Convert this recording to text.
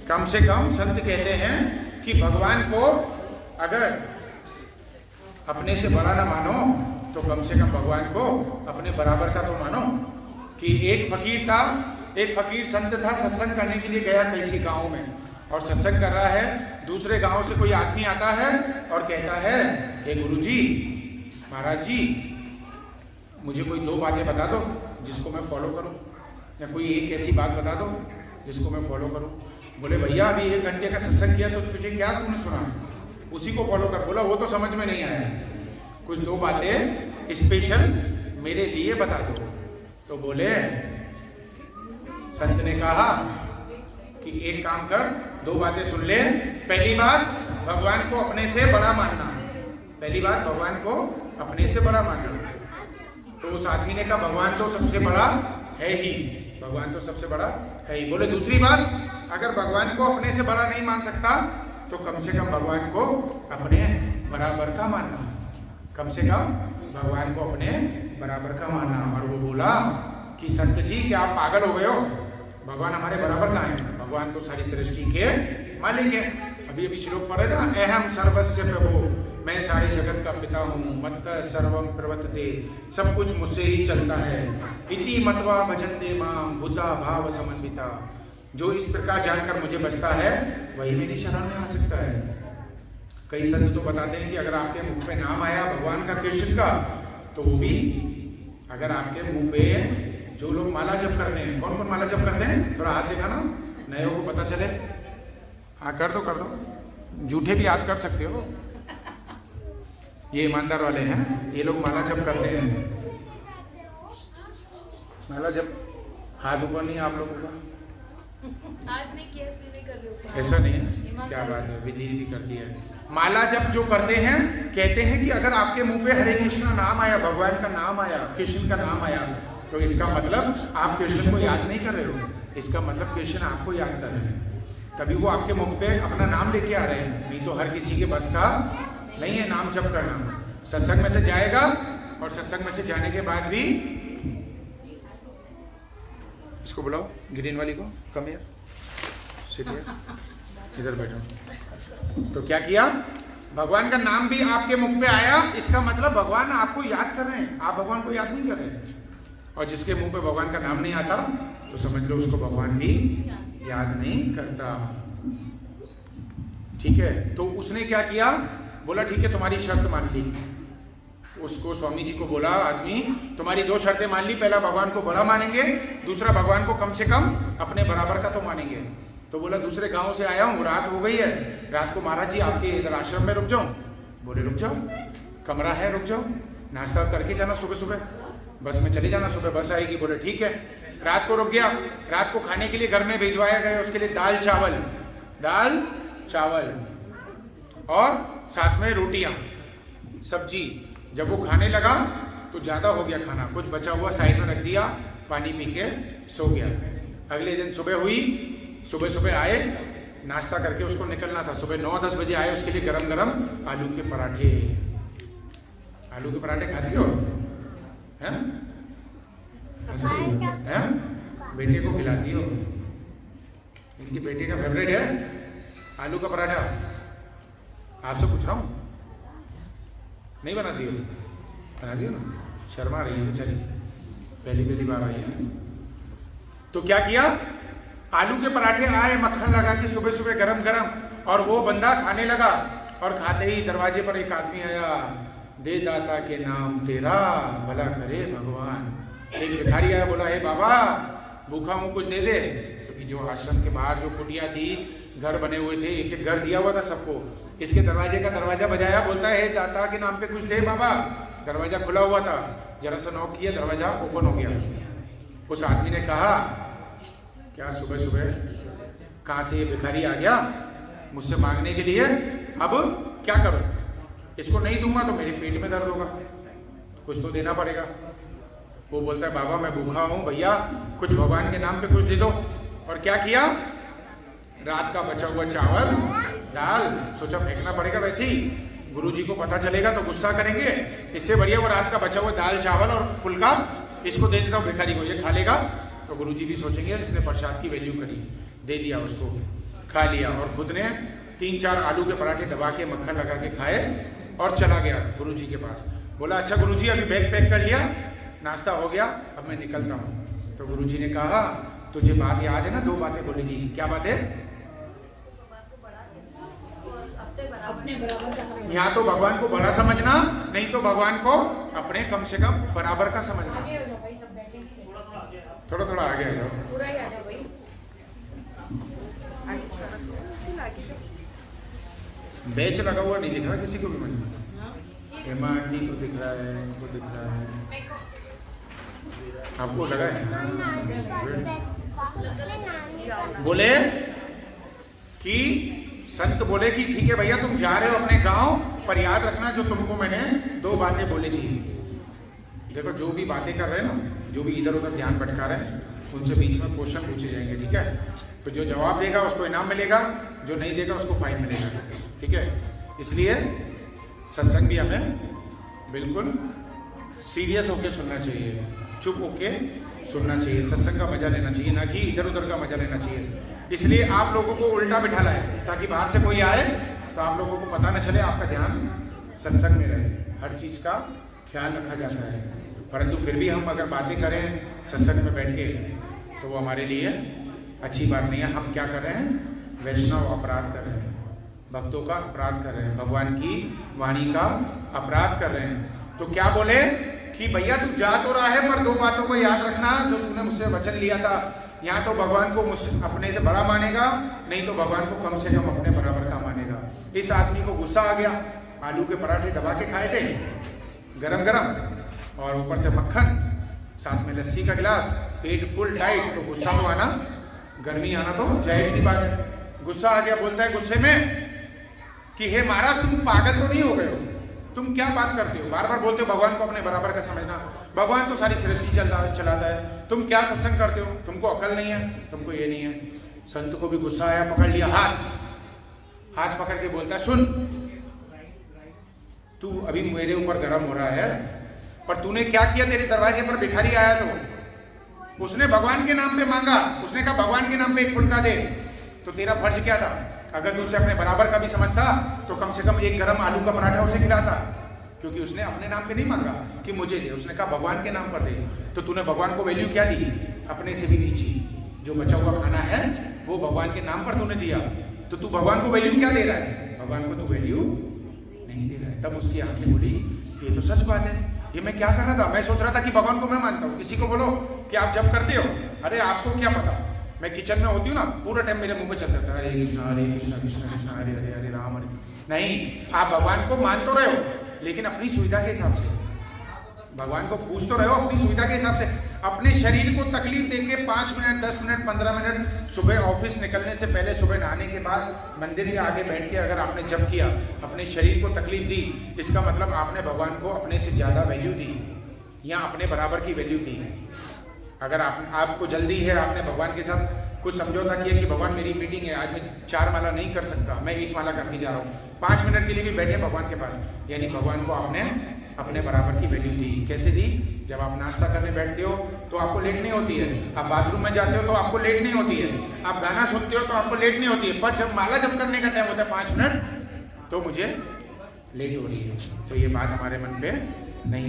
कम से कम संत कहते हैं कि भगवान को अगर अपने से बड़ा ना मानो तो कम से कम भगवान को अपने बराबर का तो मानो। कि एक फकीर संत था, सत्संग करने के लिए गया किसी गांव में, और सत्संग कर रहा है। दूसरे गांव से कोई आदमी आता है और कहता है, हे गुरुजी, महाराज जी, मुझे कोई 2 बातें बता दो जिसको मैं फॉलो करूं, या कोई एक ऐसी बात बता दो जिसको मैं फॉलो करूं। बोले भैया अभी 1 घंटे का सत्संग किया तो तुझे क्या तूने सुना, उसी को फॉलो कर। बोला वो तो समझ में नहीं आया, कुछ 2 बातें स्पेशल मेरे लिए बता दो। तो बोले, संत ने कहा कि एक काम कर, 2 बातें सुन ले। पहली बात, भगवान को अपने से बड़ा मानना। पहली बात, भगवान को अपने से बड़ा मानना। तो उस आदमी ने कहा भगवान तो सबसे बड़ा है ही, भगवान तो सबसे बड़ा है ही। बोले दूसरी बात, अगर भगवान को अपने से बड़ा नहीं मान सकता तो कम से कम भगवान को अपने बराबर का मानना, कम से कम भगवान को अपने बराबर का मानना। और वो बोला कि संत जी क्या आप पागल हो गए हो, भगवान हमारे बराबर कहाँ है, भगवान तो सारी सृष्टि के मालिक है। अभी अभी श्लोक पढ़ रहे थे ना, अहम सर्वस्य प्रभु, मैं सारे जगत का पिता हूँ, मत्त सर्वम प्रवर्तते, सब कुछ मुझसे ही चलता है। इति मत्वा भजन्ते माम बुद्धा भाव समन्विता, जो इस प्रकार जानकर मुझे बचता है वही मेरी शरण में आ सकता है। कई संत तो बताते हैं कि अगर आपके मुख पे नाम आया भगवान का, कृष्ण का, तो वो भी, अगर आपके मुंह पे जो लोग माला जप करते हैं, कौन कौन माला जप करते हैं, थोड़ा हाथ दिखाना, नए को पता चले। हाँ कर दो, झूठे भी याद कर सकते हो, ये ईमानदार वाले हैं, ये लोग माला जप करते हैं। माला जप हाथ ऊपर नहीं आप लोगों का, आज नहीं किया इसलिए नहीं कर रही हूँ। ऐसा नहीं है, क्या बात है, विधि भी करती है। माला जप जो करते हैं, कहते हैं कि अगर आपके मुंह पे हरे कृष्ण नाम आया, भगवान का नाम आया, कृष्ण का नाम आया, तो इसका मतलब आप कृष्ण को याद नहीं कर रहे हो, इसका मतलब कृष्ण आपको याद कर रहे हैं, तभी वो आपके मुख पे अपना नाम लेके आ रहे हैं। नहीं तो हर किसी के बस का नहीं है नाम जप करना। सत्संग में से जाएगा और सत्संग में से जाने के बाद भी, इसको बुलाओ ग्रीन वाली को, कम यार, सिट इधर बैठो। तो क्या किया, भगवान का नाम भी आपके मुख पे आया, इसका मतलब भगवान आपको याद कर रहे हैं, आप भगवान को याद नहीं कर रहे हैं। और जिसके मुंह पे भगवान का नाम नहीं आता तो समझ लो उसको भगवान भी याद नहीं करता। ठीक है, तो उसने क्या किया, बोला ठीक है तुम्हारी शर्त मान ली। उसको स्वामी जी को बोला आदमी, तुम्हारी 2 शर्तें मान ली, पहला भगवान को बड़ा मानेंगे, दूसरा भगवान को कम से कम अपने बराबर का तो मानेंगे। तो बोला दूसरे गांव से आया हूँ, रात हो गई है, रात को महाराज जी आपके इधर आश्रम में रुक जाऊं। बोले रुक जाओ, कमरा है, रुक जाओ, नाश्ता करके जाना, सुबह सुबह बस में चले जाना, सुबह बस आएगी। बोले ठीक है, रात को रुक गया। रात को खाने के लिए घर में भिजवाया गया, उसके लिए दाल चावल और साथ में रोटियां, सब्जी। जब वो खाने लगा तो ज्यादा हो गया खाना, कुछ बचा हुआ साइड में रख दिया, पानी पी के सो गया। अगले दिन सुबह हुई, सुबह आए, नाश्ता करके उसको निकलना था, सुबह 9-10 बजे आए, उसके लिए गरम गरम आलू के पराठे खाती हो हैं? बेटे को खिलाती हो, इनकी बेटी का फेवरेट है आलू का पराठा। आपसे पूछ रहा हूँ, नहीं बनाती हो? बनाती हो ना, शर्मा रही है बेचारी, पहली बार आई है। तो क्या किया, आलू के पराठे आए मक्खन लगा के सुबह सुबह गरम गरम, और वो बंदा खाने लगा। और खाते ही दरवाजे पर एक आदमी आया, दे दाता के नाम तेरा, भला करे भगवान। एक भिखारी आया, बोला हे बाबा भूखा हूँ, कुछ दे दे। क्योंकि जो आश्रम के बाहर जो कुटिया थी, घर बने हुए थे, एक एक घर दिया हुआ था सबको। इसके दरवाजे का दरवाजा बजाया, बोलता है हे दाता के नाम पे कुछ दे बाबा। दरवाजा खुला हुआ था, जरा सा नॉक किया, दरवाजा ओपन हो गया। उस आदमी ने कहा क्या सुबह सुबह कहाँ से ये भिखारी आ गया मुझसे मांगने के लिए, अब क्या करूं, इसको नहीं दूंगा तो मेरे पेट में दर्द होगा, कुछ तो देना पड़ेगा। वो बोलता है बाबा मैं भूखा हूं भैया, कुछ भगवान के नाम पे कुछ दे दो। और क्या किया, रात का बचा हुआ चावल दाल, सोचा फेंकना पड़ेगा, वैसे ही गुरुजी को पता चलेगा तो गुस्सा करेंगे, इससे बढ़िया वो रात का बचा हुआ दाल चावल और फुल्का इसको दे देता हूँ भिखारी को, ये खा लेगा तो गुरुजी भी सोचेंगे इसने प्रसाद की वैल्यू करी। दे दिया उसको, खा लिया और खुद ने 3-4 आलू के पराठे दबा के मक्खन लगा के खाए और चला गया गुरुजी के पास। बोला अच्छा गुरुजी अभी बैग पैक कर लिया, नाश्ता हो गया, अब मैं निकलता हूँ। तो गुरुजी ने कहा तुझे बात याद है ना, 2 बातें बोली थी, क्या बात है? अपने बराबर का समझना। यहाँ तो भगवान को बड़ा समझना, नहीं तो भगवान को अपने कम से कम बराबर का समझना। आगे हो जाओ भाई, सब बैठे नहीं रहे। थोड़ा थोड़ा आगे आ जाओ। पूरा ही आ जाओ भाई। बेच लगा हुआ नहीं दिख रहा किसी को भी मुझे। हेमा आंटी को दिख रहा है, इनको दिख रहा है, आपको लगा है? बोले कि संत बोले कि ठीक है भैया तुम जा रहे हो अपने गांव, पर याद रखना जो तुमको मैंने 2 बातें बोली थी। देखो जो भी बातें कर रहे हैं ना, जो भी इधर उधर ध्यान भटका रहे हैं, उनसे बीच में क्वेश्चन पूछे जाएंगे, ठीक है? तो जो जवाब देगा उसको इनाम मिलेगा, जो नहीं देगा उसको फाइन मिलेगा, ठीक है? इसलिए सत्संग भी हमें बिल्कुल सीरियस होके सुनना चाहिए, चुप होके सुनना चाहिए, सत्संग का मजा लेना चाहिए, ना कि इधर उधर का मजा लेना चाहिए। इसलिए आप लोगों को उल्टा बिठा लाए ताकि बाहर से कोई आए तो आप लोगों को पता न चले, आपका ध्यान सत्संग में रहे, हर चीज़ का ख्याल रखा जाता है। परंतु फिर भी हम अगर बातें करें सत्संग में बैठ के तो वो हमारे लिए अच्छी बात नहीं है। हम क्या कर रहे हैं? वैष्णव अपराध कर रहे हैं, भक्तों का अपराध कर रहे हैं, भगवान की वाणी का अपराध कर रहे हैं। तो क्या बोले कि भैया तू जा तो रहा है पर 2 बातों को याद रखना जो तूने मुझसे वचन लिया था। यहाँ तो भगवान को अपने से बड़ा मानेगा, नहीं तो भगवान को कम से कम अपने बराबर का मानेगा। इस आदमी को गुस्सा आ गया, आलू के पराठे दबा के खाए थे गरम गरम, और ऊपर से मक्खन, साथ में लस्सी का गिलास, पेट फुल टाइट, तो गुस्सा तो आना, गर्मी आना तो जाहिर सी बात है। गुस्सा आ गया, बोलता है गुस्से में कि हे महाराज तुम पागल तो नहीं हो गए हो, तुम क्या बात करते हो, बार बार बोलते हो भगवान को अपने बराबर का समझना, भगवान तो सारी सृष्टि चलाता है, तुम क्या सत्संग करते हो, तुमको अकल नहीं है, तुमको ये नहीं है। संत को भी गुस्सा आया, पकड़ लिया हाथ पकड़ के बोलता है सुन, तू अभी मेरे ऊपर गर्म हो रहा है, पर तूने क्या किया, तेरे दरवाजे पर भिखारी आया तो उसने भगवान के नाम पे मांगा, उसने कहा भगवान के नाम पे 1 फुल्का दे, तो तेरा फर्ज क्या था? अगर तू उसे अपने बराबर का भी समझता तो कम से कम 1 गरम आलू का पराठा उसे खिलाता, क्योंकि उसने अपने नाम पे नहीं मांगा कि मुझे दे, उसने कहा भगवान के नाम पर दे। तो तूने भगवान को वैल्यू क्या दी? अपने से भी नीची, जो बचा हुआ खाना है वो भगवान के नाम पर तूने दिया, तो तू भगवान को वैल्यू क्या दे रहा है? भगवान को तू वैल्यू नहीं दे रहा है। तब उसकी आंखें बोली कि ये तो सच बात है, ये मैं क्या कर रहा था, मैं सोच रहा था कि भगवान को मैं मानता हूँ। किसी को बोलो कि आप जब करते हो, अरे आपको क्या पता, मैं किचन में होती हूँ ना, पूरा टाइम मेरे मुंह में चलता था हरे कृष्णा कृष्णा कृष्णा हरे हरे हरे राम हरे। नहीं, आप भगवान को मान तो रहे हो लेकिन अपनी सुविधा के हिसाब से, भगवान को पूछ तो रहे हो अपनी सुविधा के हिसाब से। अपने शरीर को तकलीफ देके 5 मिनट 10 मिनट 15 मिनट सुबह ऑफिस निकलने से पहले, सुबह नहाने के बाद मंदिर के आगे बैठ के अगर आपने जप किया, अपने शरीर को तकलीफ दी, इसका मतलब आपने भगवान को अपने से ज़्यादा वैल्यू दी या अपने बराबर की वैल्यू दी। अगर आपको जल्दी है, आपने भगवान के साथ कुछ समझौता किया कि भगवान मेरी मीटिंग है, आज मैं 4 माला नहीं कर सकता, मैं 1 माला करके जा रहा हूँ, 5 मिनट के लिए भी बैठे भगवान के पास, यानी भगवान को आपने अपने बराबर की वैल्यू दी। कैसे दी? जब आप नाश्ता करने बैठते हो तो आपको लेट नहीं होती है, आप बाथरूम में जाते हो तो आपको लेट नहीं होती है, आप गाना सुनते हो तो आपको लेट नहीं होती है, पर जब माला जप करने का टाइम होता है 5 मिनट, तो मुझे लेट हो रही है। तो ये बात हमारे मन पे नहीं